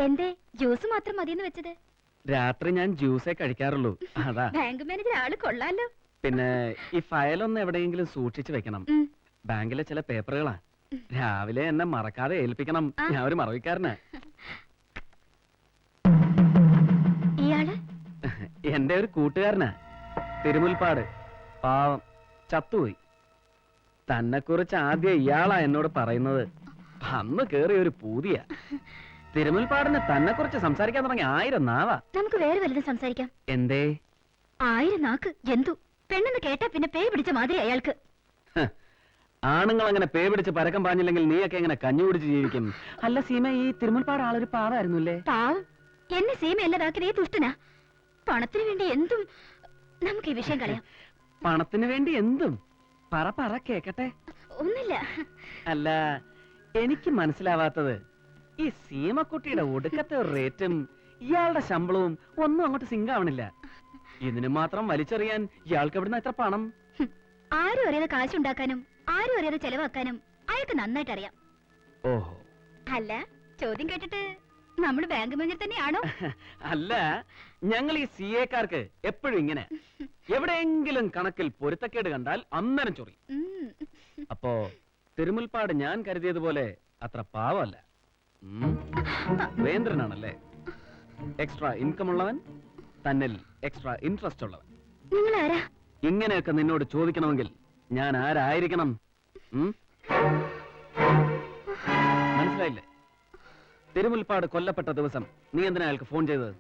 എന്തേ ജ്യൂസ് മാത്രം മതിയെന്ന് വെച്ചത്? രാത്രി ഞാൻ ജ്യൂസേ കഴിക്കാറുള്ളൂ. അതാ. ബാങ്ക് മാനേജർ ആള് കൊള്ളാലോ. പിന്നെ ഈ ഫയലൊന്ന് എവിടെയെങ്കിലും സൂക്ഷിച്ചു വെക്കണം. ബാങ്കിലെ ചില പേപ്പറുകളാ. രാവിലെ എന്നെ മറക്കാതെ ഏൽപ്പിക്കണം. ഞാൻ ഒരു മറവിക്കാരനാ. ഇയാള് എന്റെ ഒരു കൂട്ടുകാരനാ, തിരുമുൽപ്പാട്. പാവം, ചത്തുപോയി. തന്നെ കുറിച്ച് ആദ്യം ഇയാളാ എന്നോട് പറയുന്നത്. അന്ന് കേറിയ ഒരു പൂതിയാ. തിരുമുൽപ്പാടിന് തന്നെ കുറിച്ച് സംസാരിക്കാൻ തുടങ്ങി 1000 നാവാ. നമുക്ക് വേറെ വല്ലതും സംസാരിക്കാം. എന്തേ? 1000 നാക്ക് ജന്തു. പെണ്ണെന്ന് കേട്ടാ പിന്നെ പേ പിടിച്ച മാതിരി അയാൾക്ക്. ആണുങ്ങൾ അങ്ങനെ പേ പിടിച്ച് പരക്കം പാഞ്ഞില്ലെങ്കിൽ നീയൊക്കെ എങ്ങനെ കഞ്ഞി കുടിച്ച് ജീവിക്കും? അല്ല സീമ, ഈ തിരുമുൽപ്പാട് ആളൊരു പാവായിരുന്നുല്ലേ? പാവം. എന്നെ സീമ അല്ലതാക്കിയത് ഈ ദുഷ്ടനാ. പണത്തിന് വേണ്ടി എന്തും. നമുക്ക് ഈ വിഷയം കളയാം. പണത്തിന് വേണ്ടി എന്തും? പറ പറ കേക്കട്ടെ. ഒന്നില്ല. അല്ല, എനിക്ക് മനസ്സിലാവാത്തത് ഈ സീമക്കുട്ടിയുടെ ഒടുക്കത്തെ റേറ്റും ഇയാളുടെ ശമ്പളവും ഒന്നും അങ്ങോട്ട് സിങ്ക് ആവണില്ല. ഇതിന് മാത്രം വലിച്ചെറിയാൻ ഇയാൾക്ക് എവിടുന്ന എത്ര പണം? ആരും അറിയാതെ കാശുണ്ടാക്കാനും ആരും അറിയാതെ ചെലവാക്കാനും അയാൾക്ക് നന്നായിട്ട് അറിയാം. ഓഹോ. അല്ല, ചോദ്യം കേട്ടിട്ട് നമ്മൾ ബാങ്ക് മാനേജർ തന്നെയാണോ? അല്ല, ഞങ്ങൾ ഈ CA-ക്കാർക്ക് എപ്പോഴും ഇങ്ങനെ. എവിടെയെങ്കിലും കണക്കിൽ പൊരുത്തക്കേട് കണ്ടാൽ അന്നേരം ചൊറി. അപ്പോ തിരുമുൽപ്പാട് ഞാൻ കരുതിയതുപോലെ അത്ര പാവമല്ല. വേന്ദ്രനാണല്ലേ? എക്സ്ട്രാ ഇൻകം ഉള്ളവൻ, തന്നിൽ എക്സ്ട്രാ ഇൻട്രസ്റ്റ് ഉള്ളവൻ. ഇങ്ങനെയൊക്കെ നിന്നോട് ചോദിക്കണമെങ്കിൽ ഞാൻ ആരായിരിക്കണം? മനസ്സിലായില്ലേ? തിരുമുൽപ്പാട് കൊല്ലപ്പെട്ട ദിവസം നീ എന്തിനാ അയാൾക്ക് ഫോൺ ചെയ്തത്?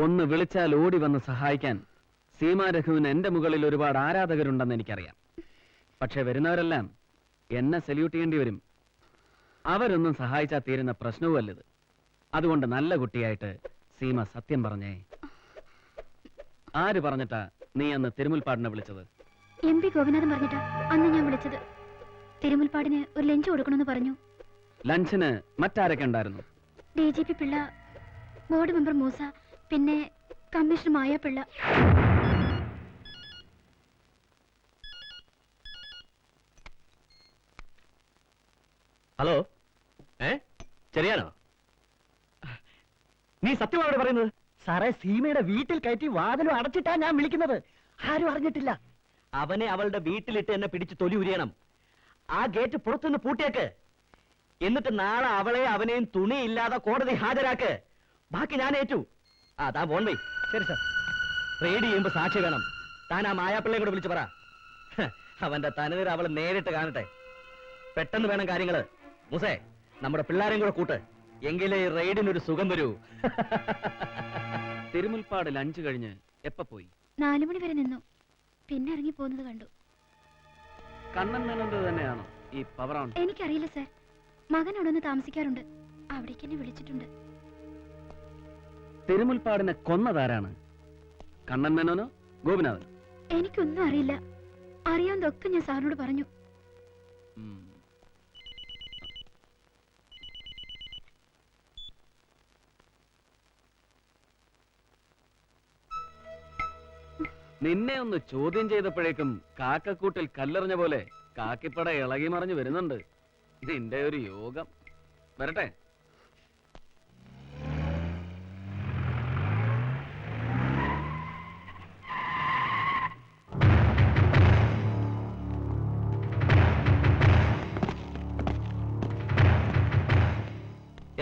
ഒന്ന് വിളിച്ചാൽ ഓടി വന്ന് സഹായിക്കാൻ സീമാ രഘുവിന് എന്റെ മുകളിൽ ഒരുപാട് ആരാധകരുണ്ടെന്ന് എനിക്കറിയാം. പക്ഷെ വരുന്നവരെല്ലാം എന്നെ സല്യൂട്ട് ചെയ്യേണ്ടി വരും. അവരൊന്നും സഹായിച്ചാൽ തീരുന്ന പ്രശ്നവുമല്ലത്. അതുകൊണ്ട് നല്ല കുട്ടിയായിട്ട് സീമ സത്യം പറഞ്ഞേ. ആര് പറഞ്ഞിട്ടാ നീ അന്ന് തിരുമുൽപ്പാടിനെ വിളിച്ചത്? MP ഗോപിനാഥൻ പറഞ്ഞിട്ടാ അന്ന് ഞാൻ വിളിച്ചത്. തിരുമുൽപ്പാടിന് ഒരു ലഞ്ച് കൊടുക്കണമെന്ന് പറഞ്ഞു. ലഞ്ചിന് മറ്റാരൊക്കെ ഉണ്ടായിരുന്നു? DGP Pillai, board member Moosa, പിന്നെ കമ്മീഷണർ മായ പിള്ള. ഹലോ, ശരിയാണോ? നീ സത്യമാണ് പറയുന്നത്? സാറേ, സീമയുടെ വീട്ടിൽ കയറ്റി വാതിലും അടച്ചിട്ടാ ഞാൻ വിളിക്കുന്നത്. ആരും അറിഞ്ഞിട്ടില്ല. അവനെ അവളുടെ വീട്ടിലിട്ട് എന്നെ പിടിച്ച് തൊലി ഉരിയണം. ആ ഗേറ്റ് പുറത്തുനിന്ന് പൂട്ടിയേക്ക്. എന്നിട്ട് നാളെ അവളെ അവനെയും തുണിയില്ലാതെ കോടതി ഹാജരാക്ക്. ബാക്കി ഞാൻ ഏറ്റു. താൻ പോണ്ടേ? ശരി സാർ. റെയ്ഡ് ചെയ്യുമ്പോ സാക്ഷി വേണം. താൻ ആ മായാപ്പിള്ളയെ കൂടെ വിളിച്ചു പറ. അവന്റെ തനതിൽ അവൾ നേരിട്ട് കാണട്ടെ. പെട്ടെന്ന് വേണം കാര്യങ്ങള്. മുസേ, നമ്മുടെ പിള്ളേരെയും കൂടെ കൂട്ട്. എങ്കിലേ റെയ്ഡിനൊരു സുഖം വരൂ. തിരുമുൽപ്പാട് ലഞ്ച് കഴിഞ്ഞ് എപ്പ പോയി? 4 മണി വരെ നിന്നു. പിന്നെ ഇറങ്ങി പോകുന്നത് കണ്ടു. കണ്ണൻ മേനോന്റെ തന്നെയാണോ ഈ പവർ ഓൺ? എനിക്കറിയില്ല സാർ. മകൻ അവിടെ നിന്ന് താമസിക്കാറുണ്ട്. അവിടേക്ക് എന്നെ വിളിച്ചിട്ടുണ്ട്. തിരുമുൽപ്പാടിനെ കൊന്നതാരാണ്? കണ്ണൻ മേനോനോ ഗോപിനാഥനോ? എനിക്കൊന്നും അറിയില്ല. അറിയാവുന്നതൊക്കെ ഞാൻ സാറിനോട് പറഞ്ഞു. നിന്നെ ഒന്ന് ചോദ്യം ചെയ്തപ്പോഴേക്കും കാക്കക്കൂട്ടിൽ കല്ലെറിഞ്ഞ പോലെ കാക്കിപ്പട ഇളകി മറിഞ്ഞു വരുന്നുണ്ട്. നിന്റെ ഒരു യോഗം. വരട്ടെ.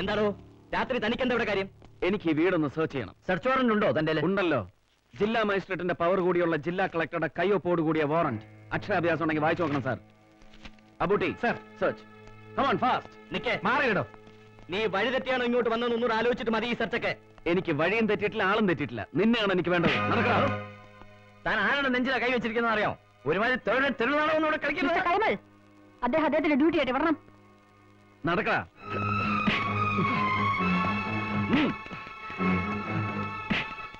എന്താണോ രാത്രി തനിക്കെന്താ ഇവിടെ കാര്യം? എനിക്ക് ഈ വീടൊന്ന് സെർച്ച് ചെയ്യണം. സെർച്ച് വാറന്റ് ഉണ്ടോ തന്റെ? ഉണ്ടല്ലോ. ജില്ലാ മജിസ്ട്രേറ്റിന്റെ പവർ കൂടിയുള്ള ജില്ലാ കളക്ടറുടെ കയ്യൊപ്പോട് കൂടിയ വാറന്റ്. അക്ഷരാഭ്യാസം ഉണ്ടെങ്കിൽ വായിച്ചു നോക്കണം sir. Abootty sir, search. Come on fast. നിക്കേ, മാറിയിടോ. നീ വഴി തെറ്റിയാണോ ഇങ്ങോട്ട് വന്നെന്ന് ഒന്നുകൂടെ ആലോചിച്ചിട്ട് മതി ഈ സെർച്ചൊക്കെ. എനിക്ക് വഴിയും തെറ്റിയിട്ടില്ല, ആളും തെറ്റിയിട്ടില്ല. നിന്നെയാണ് എനിക്ക് വേണ്ടത്. നടക്കണം. താൻ ആരാണ് നെഞ്ചിലാ കൈ വെച്ചിരിക്കുന്നത് അറിയോ? ഒരുമാതിരി തെരുവാണോ കളിക്കുന്നത്? അദ്ദേഹത്തിന്റെ ഡ്യൂട്ടി ആയിട്ട് വരണം. നടക്കടാ.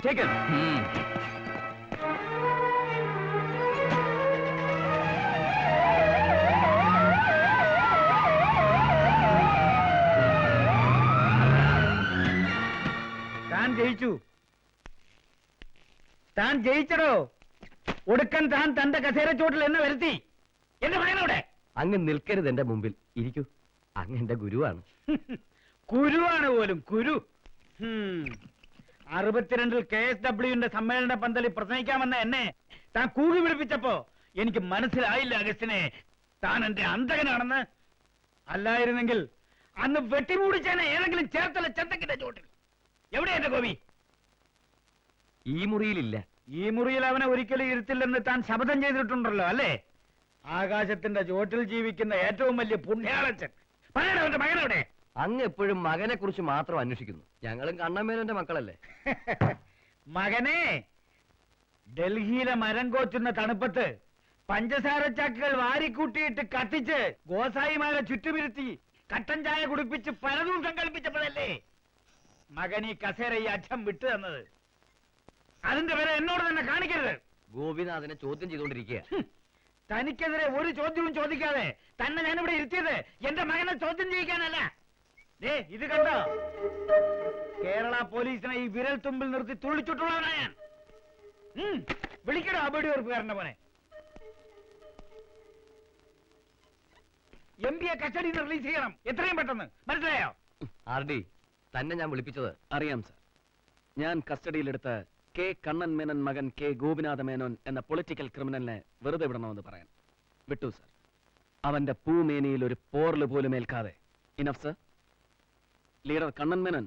Take it. ജയിച്ചു. താൻ ജയിച്ചടോ. ഒടുക്കൻ താൻ തന്റെ കസേര ചോട്ടിൽ എന്നെ വരുത്തി. എന്റെ മകനോടെ അങ്ങ് നിൽക്കരുത് എന്റെ മുമ്പിൽ. ഇരിക്കൂ, അങ്ങ് എന്റെ ഗുരുവാണ്. കുരുവാണ് പോലും കുരു. 62-ൽ KSWന്റെ സമ്മേളന പന്തലിൽ പ്രസംഗിക്കാമെന്ന എന്നെ താൻ കൂകി വിളിപ്പിച്ചപ്പോ എനിക്ക് മനസ്സിലായില്ല അഗസ്റ്റിനെ, താൻ എന്റെ അന്തകനാണെന്ന്. അല്ലായിരുന്നെങ്കിൽ അന്ന് വെട്ടിമൂടിച്ചേനെ ഏതെങ്കിലും ചേർത്തല ചന്തക്കിന്റെ ചോട്ടിൽ. എവിടെ എന്റെ ഗോപി? ഈ മുറിയിലില്ല. ഈ മുറിയിൽ അവനെ ഒരിക്കലും ഇരുത്തില്ലെന്ന് താൻ ശപഥം ചെയ്തിട്ടുണ്ടല്ലോ അല്ലേ? ആകാശത്തിന്റെ ചോട്ടിൽ ജീവിക്കുന്ന ഏറ്റവും വലിയ പുണ്യാളച്ചൻ. പറയണോ എന്റെ മകനവിടെ? അങ്ങ് എപ്പോഴും മകനെ കുറിച്ച് മാത്രം അന്വേഷിക്കുന്നു. ഞങ്ങളും കണ്ണമ്മേനോന്റെ മക്കളല്ലേ. മകനെ, ഡൽഹിയിലെ മരം കോച്ചുന്ന തണുപ്പത്ത് പഞ്ചസാര ചാക്കുകൾ വാരിക്കൂട്ടിയിട്ട് കത്തിച്ച് ഗോസായിമാരെ ചുറ്റുമിരുത്തി കട്ടൻ ചായ കുടിപ്പിച്ച് പലതും സങ്കല്പിച്ചപ്പോഴല്ലേ മകൻ ഈ കസേര ഈ അച്ഛൻ വിട്ടു തന്നത്. അതിന്റെ പേരെ എന്നോട് തന്നെ കാണിക്കരുത്. ഗോപിനാഥനെ ചോദ്യം ചെയ്തുകൊണ്ടിരിക്കുക. തനിക്കെതിരെ ഒരു ചോദ്യവും ചോദിക്കാതെ തന്നെ ഞാനിവിടെ ഇരുത്തിയത് എന്റെ മകനെ ചോദ്യം ചെയ്യിക്കാനല്ല. ദേ ഇത് കണ്ടോ, കേരള പോലീസിനെ ഈ വിരൽ തുമ്പിൽ നിർത്തി തുള്ളിച്ചുട്ടുള്ളവനാ ഞാൻ. വിളിക്കടോ അബടി ഉറപ്പുകാരന്റെ മോനെ. MP കസ്റ്റഡിയിൽ നിന്ന് റിലീസ് ചെയ്യണം എത്രയും പെട്ടെന്ന്, മനസ്സിലായോ? RD, തന്നെ ഞാൻ വിളിപ്പിച്ചത്. അറിയാം സർ. ഞാൻ കസ്റ്റഡിയിലെടുത്ത K. കണ്ണൻ മേനൻ മകൻ K. ഗോപിനാഥ മേനോൻ എന്ന പൊളിറ്റിക്കൽ ക്രിമിനലിനെ വെറുതെ വിടണമെന്ന് പറയാൻ വിട്ടു സർ. അവന്റെ പൂമേനിയിൽ ഒരു പോർല് പോലും ഏൽക്കാതെ. Enough sir. Leader Kannan Menon,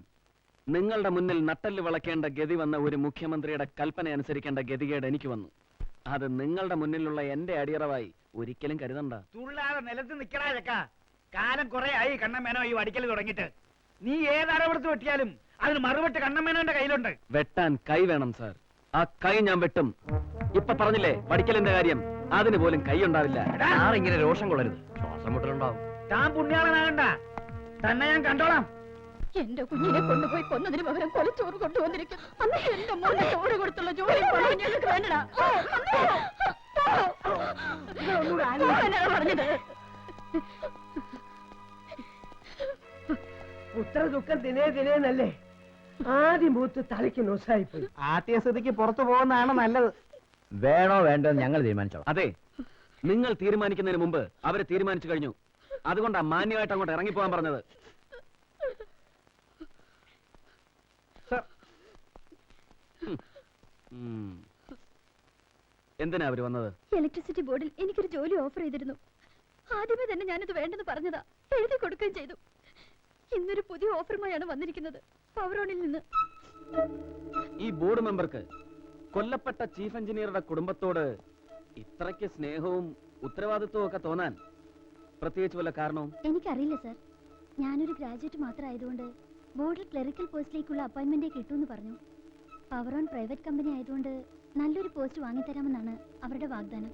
നിങ്ങളുടെ മുന്നിൽ നട്ടല് വളയ്ക്കേണ്ട ഗതി വന്ന ഒരു മുഖ്യമന്ത്രിയുടെ കൽപ്പന അനുസരിക്കേണ്ട ഗതികേട് എനിക്ക് വന്നു. അത് നിങ്ങളുടെ മുന്നിലുള്ള എന്റെ അടിയറവായി ഒരിക്കലും കരുതണ്ട. തുള്ളാതെ നിലത്ത് നിൽക്കടാ ചക്ക. കാലം കുറെ ആയി കണ്ണമ്മേനോ ഈ വടിക്കൽ തുടങ്ങിയിട്ട്. നീ ഏതരവടുത്ത് വെട്ടിയാലും അതിന് മറുപെട്ട് കണ്ണമ്മേനോന്റെ കയ്യിലുണ്ട്. വെട്ടാൻ കൈ വേണം സാർ. ആ കൈ ഞാൻ വെട്ടും. ഇപ്പൊ പറഞ്ഞില്ലേ വടിക്കലിന്റെ കാര്യം, അതിന് പോലും കൈ ഉണ്ടാവില്ല. ഇങ്ങനെ രോഷം കൊള്ളരുത്, ശ്വാസം മുട്ടലുണ്ടാവും. താൻ പുണ്യാളനാകണ്ട, തന്നെ ഞാൻ കണ്ടോളാം. എന്റെ കുഞ്ഞിനെ കൊണ്ടുപോയി കൊന്നതിന് പകരം കൊലച്ചോറ് കൊണ്ടുവന്നിരിക്കുന്നു. അന്ന് എന്റെ മോനെ ചോറ് കൊടുത്തുള്ള ജോലി ഞങ്ങൾക്ക് വേണ്ടടാ. പറഞ്ഞത് പുത്ര ദുഃഖം ദിനേ ദിനേന്നല്ലേ. ആദ്യം മൂത്ത് തലയ്ക്ക് നൊസായിപ്പോയി. ആദ്യസ്ഥിതിക്ക് പുറത്തു പോകുന്നതാണ് നല്ലത്. വേണോ വേണ്ടോ ഞങ്ങൾ തീരുമാനിച്ചോ. അതെ, നിങ്ങൾ തീരുമാനിക്കുന്നതിന് മുമ്പ് അവര് തീരുമാനിച്ചു കഴിഞ്ഞു. അതുകൊണ്ടാ മാന്യമായിട്ട് അങ്ങോട്ട് ഇറങ്ങിപ്പോകാൻ പറഞ്ഞത്. എന്തിനാ അവര് വന്നത്? ഇലക്ട്രിസിറ്റി ബോർഡിൽ എനിക്കൊരു ജോലി ഓഫർ ചെയ്തിരുന്നു. ആദ്യമേ തന്നെ ഞാനത് വേണ്ടെന്ന് പറഞ്ഞതാ. എഴുതി കൊടുക്കുകയും ചെയ്തു. ഇന്നൊരു പുതിയ ഓഫറുമായാണ് വന്നിരിക്കുന്നത്, പവറോണിൽ നിന്ന്. ഈ ബോർഡ് മെമ്പർക്ക് കൊല്ലപ്പെട്ട ചീഫ് എഞ്ചിനീയറുടെ കുടുംബത്തോട് ഇത്രയ്ക്ക് സ്നേഹവും ഉത്തരവാദിത്വവും ഒക്കെ തോന്നാൻ പ്രത്യേകിച്ച് വല്ല കാരണവും? എനിക്കറിയില്ല സർ. ഞാനൊരു ഗ്രാജുവേറ്റ് മാത്രമായതുകൊണ്ട് ബോർഡിൽ ക്ലറിക്കൽ പോസ്റ്റിലേക്കുള്ള അപ്പോയിന്റ്മെന്റ് കിട്ടുമെന്ന് പറഞ്ഞു. പവറോൺ പ്രൈവറ്റ് കമ്പനി ആയതുകൊണ്ട് നല്ലൊരു പോസ്റ്റ് വാങ്ങിത്തരാമെന്നാണ് അവരുടെ വാഗ്ദാനം.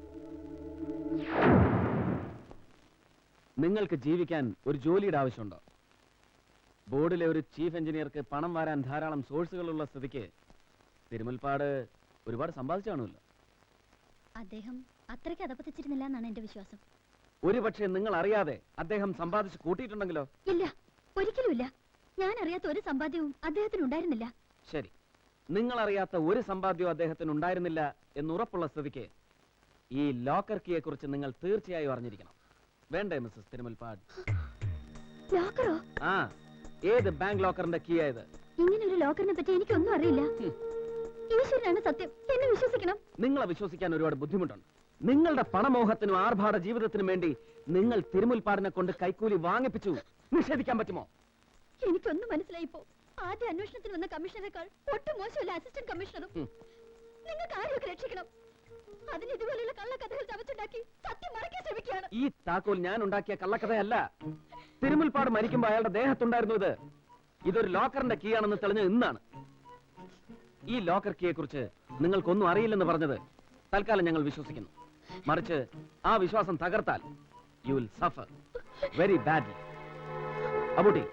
നിങ്ങൾക്ക് ജീവിക്കാൻ ഒരു ജോലിയുടെ ആവശ്യമുണ്ടോ? ബോർഡിലെ ഒരു ചീഫ് എഞ്ചിനീയർക്ക് പണം വാരാൻ ധാരാളം സോഴ്സുകളുള്ള സ്ഥിതിക്ക് തിരുമുൽപ്പാട് ഒരുപാട് സമ്പാദിച്ചു കാണുമല്ലോ. അദ്ദേഹം അത്രയ്ക്ക് അതപ്പത്തിച്ചിരുന്നില്ല എന്നാണ് എന്റെ വിശ്വാസം. ഒരുപക്ഷെ നിങ്ങൾ അറിയാതെ അദ്ദേഹം സമ്പാദിച്ചു കൂട്ടിയിട്ടുണ്ടെങ്കിലോ? ഇല്ല, ഒരിക്കലും ഇല്ല. ഞാൻ അറിയാത്ത ഒരു സമ്പാദ്യവും അദ്ദേഹത്തിന് ഉണ്ടായിരുന്നില്ല. ശരി, നിങ്ങൾ അറിയാത്ത ഒരു സമ്പാദ്യവും അദ്ദേഹത്തിന് ഉണ്ടായിരുന്നില്ല എന്നുറപ്പുള്ള സ്ഥിതിക്ക് ഈ ലോക്കർ കീയെ കുറിച്ച് നിങ്ങൾ തീർച്ചയായും അറിഞ്ഞിരിക്കണം. വേണ്ടേ മിസ്സസ് തിരുമുൽപ്പാട്? ലോക്കറോ? ആ, ഏത് ബാങ്ക് ലോക്കറിന്റെ കീ ആയത്? ഇങ്ങനെ ഒരു ലോക്കറിനെ പറ്റി എനിക്കൊന്നും അറിയില്ല. ഈശ്വരനാണ് സത്യം, എന്നെ വിശ്വസിക്കണം. നിങ്ങളെ വിശ്വസിക്കാൻ ഒരുപാട് ബുദ്ധിമുട്ടുണ്ട്. നിങ്ങളുടെ പണമോഹത്തിനും ആർഭാട ജീവിതത്തിനും വേണ്ടി നിങ്ങൾ തിരുമുൽപ്പാടിനെ കൊണ്ട് കൈക്കൂലി വാങ്ങിപ്പിച്ചു. നിഷേധിക്കാൻ പറ്റുമോ? എനിക്കൊന്നും മനസ്സിലായിപ്പോ. ആദ്യ അന്വേഷണത്തിന് വന്ന കമ്മീഷണറേക്കാൾ ഒട്ടും മോശമല്ല അസിസ്റ്റന്റ് കമ്മീഷണറും. നിങ്ങൾക്ക് ആരെയൊക്കെ രക്ഷിക്കണം. അതിന് ഇതുപോലെയുള്ള കള്ളക്കഥകൾ ചവച്ചുണ്ടാക്കി സത്യം മറയ്ക്കാൻ ശ്രമിക്കുകയാണ്. ഈ താക്കോൽ ഞാൻ ഉണ്ടാക്കിയ കള്ളക്കഥയല്ല. തിരുമുൽപ്പാട് മരിക്കുമ്പോൾ അയാളുടെ ദേഹത്തുണ്ടായിരുന്നു ഇത്. ഇതൊരു ലോക്കറിന്റെ കീ ആണെന്ന് തെളിഞ്ഞത് ഇന്നാണ്. ഈ ലോക്കർ കീയെ കുറിച്ച് നിങ്ങൾക്കൊന്നും അറിയില്ലെന്ന് പറഞ്ഞത് തൽക്കാലം ഞങ്ങൾ വിശ്വസിക്കുന്നു. മറിച്ച് ആ വിശ്വാസം തകർത്താൽ you will suffer very badly. Abootty,